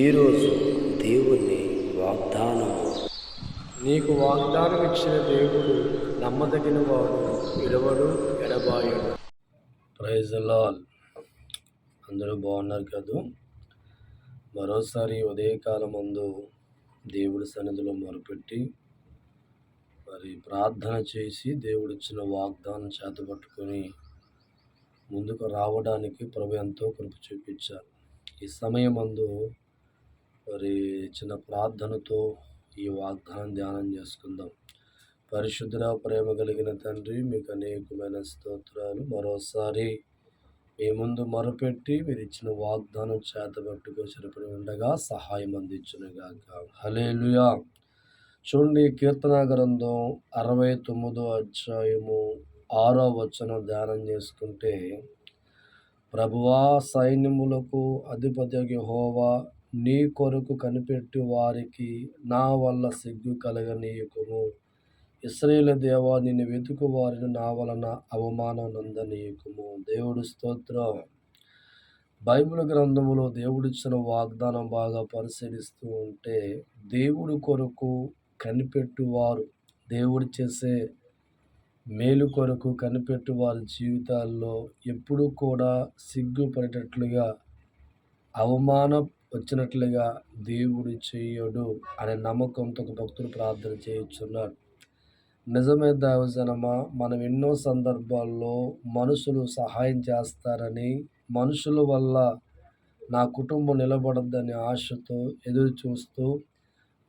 ఈరోజు దేవుని వాగ్దానము. నీకు వాగ్దానం ఇచ్చిన దేవుడు నమ్మదగిన వాడు, విడవడు, ఎడబాయడు. Praise the Lord. అందరూ బాగున్నారు కదా? మరోసారి ఉదయకాలం ముందు దేవుడి సన్నిధిలో మొరపెట్టి ప్రార్థన చేసి దేవుడిచ్చిన వాగ్దానం చేతపట్టుకొని ముందుకు రావడానికి ప్రభు ఎంతో కృప చూపించారు. ఈ సమయం ముందు చిన్న ప్రార్థనతో ఈ వాగ్దానం ధ్యానం చేసుకుందాం. పరిశుద్ధ ప్రేమ కలిగిన తండ్రి, మీకు అనేకమైన స్తోత్రాలు. మరోసారి మీ ముందు మొరపెట్టి మీరు ఇచ్చిన వాగ్దానం చేతబట్టుకు సరిపడి ఉండగా సహాయం అందించునుగాక. హల్లెలూయా. చూడండి, కీర్తన గ్రంథం 69వ అధ్యాయము 6వ వచనం ధ్యానం చేసుకుంటే, ప్రభువా, సైన్యములకు అధిపతి యెహోవా, నీ కొరకు కనిపెట్టి వారికి నా వల్ల సిగ్గు కలగనీయకుము. ఇశ్రాయేలు దేవా, నిన్ను వెతుకు వారిని నా వలన అవమానం నందనీయకుము. దేవుడు స్తోత్రం. బైబిల్ గ్రంథములో దేవుడిచ్చిన వాగ్దానం బాగా పరిశీలిస్తూ ఉంటే, దేవుడి కొరకు కనిపెట్టువారు, దేవుడు చేసే మేలు కొరకు కనిపెట్టు వారి జీవితాల్లో ఎప్పుడూ కూడా సిగ్గుపడేటట్లుగా, అవమానం వచ్చినట్లుగా దేవుడు చేయడు అనే నమ్మకంతో ఒక భక్తుడు ప్రార్థన చేయుచున్నాడు. నిజమే దైవజనమా, మనం ఎన్నో సందర్భాల్లో మనుషులు సహాయం చేస్తారని, మనుషుల వల్ల నా కుటుంబం నిలబడద్దని ఆశతో ఎదురు చూస్తూ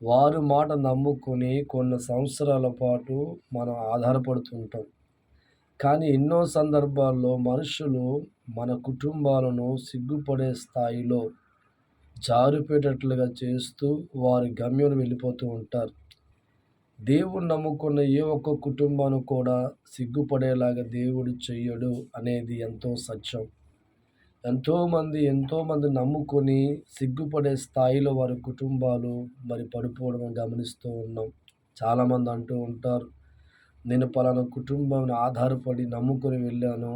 వారి మాట నమ్ముకొని కొన్ని సంవత్సరాల పాటు మనం ఆధారపడుతుంటాం. కానీ ఎన్నో సందర్భాల్లో మనుషులు మన కుటుంబాలను సిగ్గుపడే స్థాయిలో జారిపోయేటట్లుగా చేస్తూ వారి గమ్యం వెళ్ళిపోతూ ఉంటారు. దేవుడు నమ్ముకున్న ఏ ఒక్క కుటుంబాన్ని కూడా సిగ్గుపడేలాగా దేవుడు చెయ్యడు అనేది ఎంతో సత్యం. ఎంతోమంది నమ్ముకొని సిగ్గుపడే స్థాయిలో వారి కుటుంబాలు పడిపోవడం గమనిస్తూ ఉన్నాం. చాలామంది అంటూ ఉంటారు, నేను పలానా కుటుంబాన్ని ఆధారపడి నమ్ముకొని వెళ్ళాను,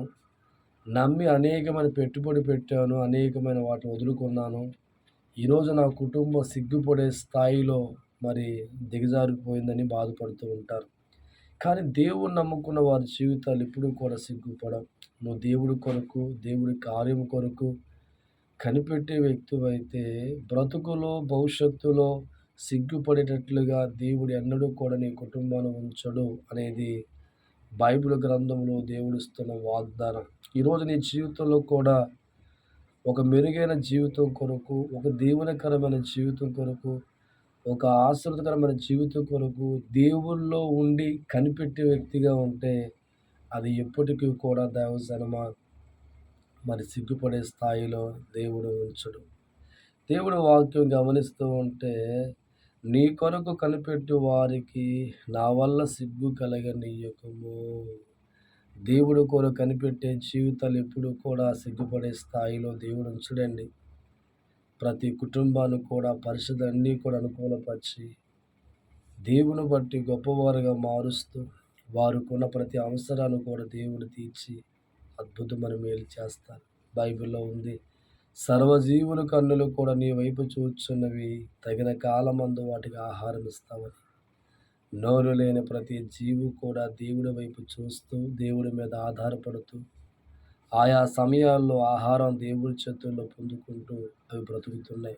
నమ్మి అనేకమైన పెట్టుబడి పెట్టాను, అనేకమైన వాటిని వదులుకున్నాను, ఈరోజు నా కుటుంబం సిగ్గుపడే స్థాయిలో దిగజారిపోయిందని బాధపడుతూ ఉంటారు. కానీ దేవుడు నమ్ముకున్న వారి జీవితాలు ఎప్పుడూ కూడా సిగ్గుపడవు. నువ్వు దేవుడి కొరకు, దేవుడి కార్యం కొరకు కనిపెట్టే వ్యక్తివైతే బ్రతుకులో, భవిష్యత్తులో సిగ్గుపడేటట్లుగా దేవుడు ఎన్నడూ కూడా నీ కుటుంబాన్ని ఉంచడు అనేది బైబిల్ గ్రంథంలో దేవుడిస్తున్న వాగ్దానం. ఈరోజు నీ జీవితంలో కూడా ఒక మెరుగైన జీవితం కొరకు, ఒక దీవెనకరమైన జీవితం కొరకు, ఒక ఆశీర్వాదకరమైన జీవితం కొరకు దేవుల్లో ఉండి కనిపెట్టే వ్యక్తిగా ఉంటే అది ఎప్పటికీ కూడా దైవజనమా సిగ్గుపడే స్థాయిలో దేవుడు ఉంచడు. దేవుడు వాక్యం గమనిస్తూ ఉంటే, నీ కొరకు కనిపెట్టు వారికి నా వల్ల సిగ్గు కలగనీయకుము. దేవుడు కొరకు కనిపెట్టే జీవితాలు ఎప్పుడు కూడా సిగ్గుపడే స్థాయిలో దేవుడు ఉంచడండి. ప్రతి కుటుంబాన్ని కూడా పరిస్థితులన్నీ కూడా అనుకూలపరిచి దేవుని బట్టి గొప్పవారుగా మారుస్తూ వారికున్న ప్రతి అవసరాన్ని కూడా దేవుడు తీర్చి అద్భుతమైన మేలు చేస్తారు. బైబిల్లో ఉంది, సర్వజీవుల కన్నులు కూడా నీ వైపు చూచున్నవి, తగిన కాలమందు వాటికి ఆహారం ఇస్తావని. నోరు లేని ప్రతి జీవి కూడా దేవుడి వైపు చూస్తూ, దేవుడి మీద ఆధారపడుతూ, ఆయా సమయాల్లో ఆహారం దేవుడి చేతుల్లో పొందుకుంటూ అవి బ్రతుకుతున్నాయి.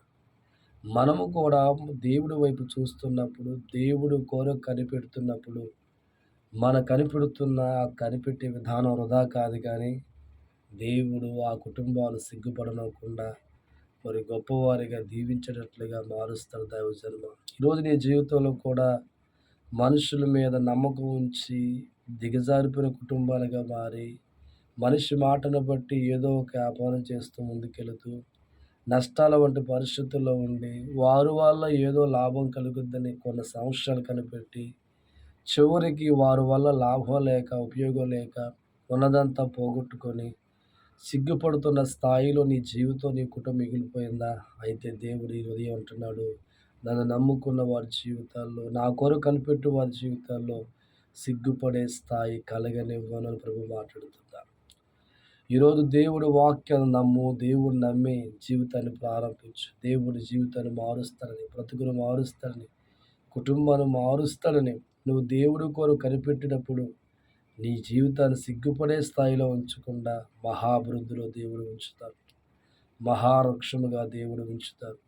మనము కూడా దేవుడి వైపు చూస్తున్నప్పుడు, దేవుడు కొరకు కనిపెడుతున్నప్పుడు, కనిపెట్టే విధానం వృధా కాదు. కానీ దేవుడు ఆ కుటుంబాలు సిగ్గుపడనకుండా గొప్పవారిగా దీవించేటట్లుగా మారుస్తారు దైవజన్మ. ఈరోజు నీ జీవితంలో కూడా మనుషుల మీద నమ్మకం ఉంచి దిగజారిపోయిన కుటుంబాలుగా మారి, మనిషి మాటను బట్టి ఏదో ఒక వ్యాపారం చేస్తూ ముందుకెళుతూ నష్టాల వంటి పరిస్థితుల్లో ఉండి, వారి వల్ల ఏదో లాభం కలుగుద్దని కొన్ని సంవత్సరాలు కనిపెట్టి, చివరికి వారి వల్ల లాభం లేక, ఉపయోగం లేక ఉన్నదంతా పోగొట్టుకొని సిగ్గుపడుతున్న స్థాయిలో నీ జీవితం, నీ కుటుంబం మిగిలిపోయిందా? అయితే దేవుడు ఈ ఉదయం అంటున్నాడు, నన్ను నమ్ముకున్న వారి జీవితాల్లో, నా కొరకు కనిపెట్టు వారి జీవితాల్లో సిగ్గుపడే స్థాయి కలగనివ్వను అని ప్రభు మాట్లాడుతున్నారు. ఈరోజు దేవుడి వాక్యాన్ని నమ్ము, దేవుడిని నమ్మి జీవితాన్ని ప్రారంభించు. దేవుడి జీవితాన్ని మారుస్తాడని, బ్రతుకును మారుస్తాడని, కుటుంబాన్ని మారుస్తాడని నువ్వు దేవుడి కొరకు కనిపెట్టినప్పుడు నీ జీవితాన్ని సిగ్గుపడే స్థాయిలో ఉంచకుండా మహాభివృద్ధిలో దేవుడు ఉంచుతాడు. మహావృక్షముగా దేవుడు ఉంచుతాడు.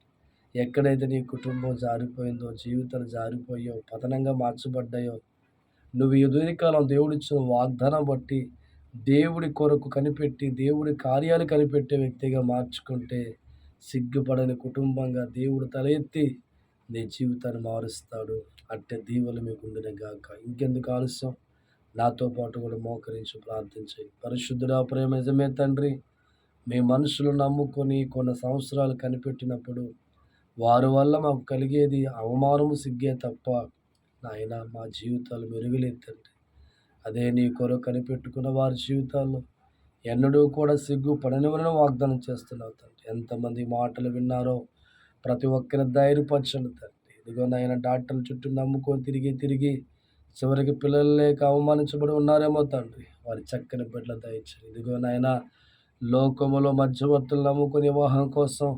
ఎక్కడైతే నీ కుటుంబం జారిపోయిందో, జీవితాలు జారిపోయాయో, పతనంగా మార్చబడ్డాయో, నువ్వు ఈ ఉదయకాలం దేవుడిచ్చిన వాగ్దానం బట్టి దేవుడి కొరకు కనిపెట్టి, దేవుడి కార్యాలు కనిపెట్టే వ్యక్తిగా మార్చుకుంటే, సిగ్గుపడని కుటుంబంగా దేవుడు తల ఎత్తి నీ జీవితాన్ని మారుస్తాడు. అట్టే దీవెనలు మీకు ఉండును గాక. ఇంకెందుకు ఆలస్యం? నాతో పాటు కూడా మోకరించి ప్రార్థించండి. పరిశుద్ధుడా, ప్రేమ నిజమే తండ్రి, మీ మనుషులు నమ్ముకొని కొన్ని సంవత్సరాలు కనిపెట్టినప్పుడు వారి వల్ల మాకు కలిగేది అవమానము, సిగ్గే తప్ప నాయన మా జీవితాలు మెరుగులేదు తండ్రి. అదే నీ కొరకు కనిపెట్టుకున్న వారి జీవితాల్లో ఎన్నడూ కూడా సిగ్గు పడనివరని వాగ్దానం చేస్తున్నావు తండ్రి. ఎంతమంది మాటలు విన్నారో ప్రతి ఒక్కరిని ధైర్యపరచండి తండ్రి. ఇదిగో నాయన డాక్టర్ల చుట్టూ నమ్ముకొని తిరిగి చివరికి పిల్లలు లేక అవమానించబడి ఉన్నారేమో తండ్రి. వారి చక్కని బిడ్డలు దయచేయండి. ఇదిగో నాయన లోకములో మధ్యవర్తులు నమ్ముకొని వివాహం కోసం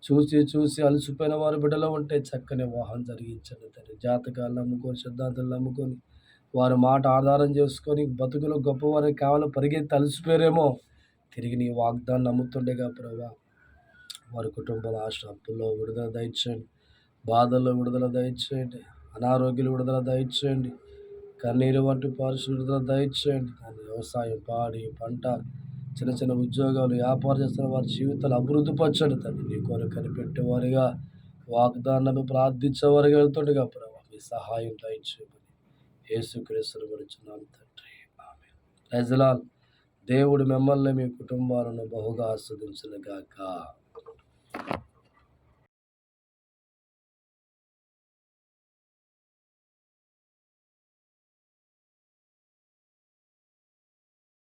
చూసి అలసిపోయిన వారి బిడ్డలో ఉంటే చక్కని వివాహం జరిగించండి తండ్రి. జాతకాలు నమ్ముకొని, సిద్ధాంతాలు నమ్ముకొని, వారి మాట ఆధారం చేసుకొని బతుకులో గొప్పవారికి కావాలని పరిగెత్తి అలసిపోయారేమో. తిరిగి నీ వాగ్దానం నమ్ముతుండేగా ప్రభా, వారి కుటుంబాల ఆశ అప్పుల్లో విడుదల దయచేయండి, బాధల్లో విడుదల దయచేయండి, అనారోగ్యాలు విడుదల దయచేయండి, కన్నీరు వంటి పరిస్థితులు విడుదల దయచేయండి. కానీ వ్యవసాయం, పాడి, పంట, చిన్న ఉద్యోగాలు, వ్యాపారం చేస్తున్న వారి జీవితాలు అభివృద్ధి పరచండి తండ్రి. నీ కొరకు కనిపెట్టేవారిగా, వాగ్దానాన్ని ప్రార్థించేవారిగా వెళ్తుండగా ప్రభావ మీ సహాయం దయచేయమని యేసుక్రీస్తును విడుచున్నాను తండ్రి. ఆమేన్. Praise the Lord. దేవుడు మిమ్మల్ని మీ కుటుంబాలను బహుగా ఆస్వాదించును గాక.